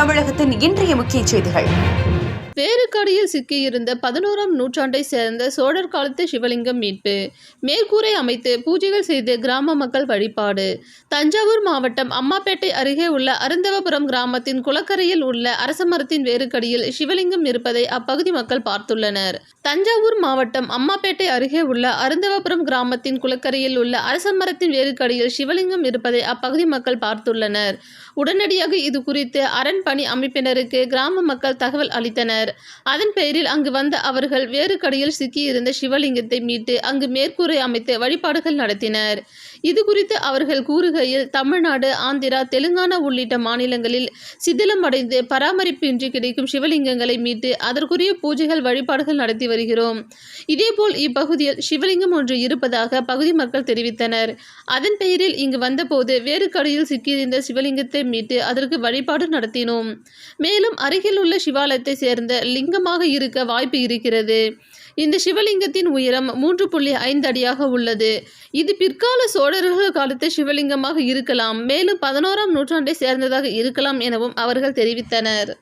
தமிழகத்தின் இன்றைய முக்கிய செய்திகள். வேறுகாடியில் சிக்கியிருந்த 11ஆம் நூற்றாண்டை சேர்ந்த சோழர் காலத்து சிவலிங்கம் மீட்பு. மேற்கூரை அமைத்து பூஜைகள் செய்து கிராம மக்கள் வழிபாடு. தஞ்சாவூர் மாவட்டம் அம்மாப்பேட்டை அருகே உள்ள அருந்தவபுரம் கிராமத்தின் குளக்கரையில் உள்ள அரசமரத்தின் வேறுகடியில் சிவலிங்கம் இருப்பதை அப்பகுதி மக்கள் பார்த்துள்ளனர். தஞ்சாவூர் மாவட்டம் அம்மாப்பேட்டை அருகே உள்ள அருந்தவபுரம் கிராமத்தின் குளக்கரையில் உள்ள அரசமரத்தின் வேறுகடியில் சிவலிங்கம் இருப்பதை அப்பகுதி மக்கள் பார்த்துள்ளனர். உடனடியாக இது குறித்து அரண் பணி அமைப்பினருக்கு கிராம மக்கள் தகவல் அளித்தனர். அதன் பெயரில் அங்கு வந்த அவர்கள் வேறுகடியில் சிக்கியிருந்த சிவலிங்கத்தை மீட்டு அங்கு மேற்கூரை அமைத்து வழிபாடுகள் நடத்தினர். இது குறித்து அவர்கள் கூறுகையில், தமிழ்நாடு, ஆந்திரா, தெலுங்கானா உள்ளிட்ட மாநிலங்களில் சிதிலமடைந்து பராமரிப்பின்றி கிடைக்கும் சிவலிங்கங்களை மீட்டு அதற்குரிய பூஜைகள் வழிபாடுகள் நடத்தி வருகிறோம். இதேபோல் இப்பகுதியில் சிவலிங்கம் ஒன்று இருப்பதாக பகுதி மக்கள் தெரிவித்தனர். அதன் பெயரில் இங்கு வந்தபோது வேறுகடியில் சிக்கியிருந்த சிவலிங்கத்தை மீட்டு அதற்கு வழிபாடு நடத்தினோம். மேலும் அருகில் உள்ள சிவாலயத்தை சேர்ந்த லிங்கமாக இருக்க வாய்ப்பு இருக்கிறது. இந்த சிவலிங்கத்தின் உயரம் 3.5 அடியாக உள்ளது. இது பிற்கால சோழர்கள் காலத்து சிவலிங்கமாக இருக்கலாம். மேலும் 11ஆம் நூற்றாண்டை சேர்ந்ததாக இருக்கலாம் எனவும் அவர்கள் தெரிவித்தனர்.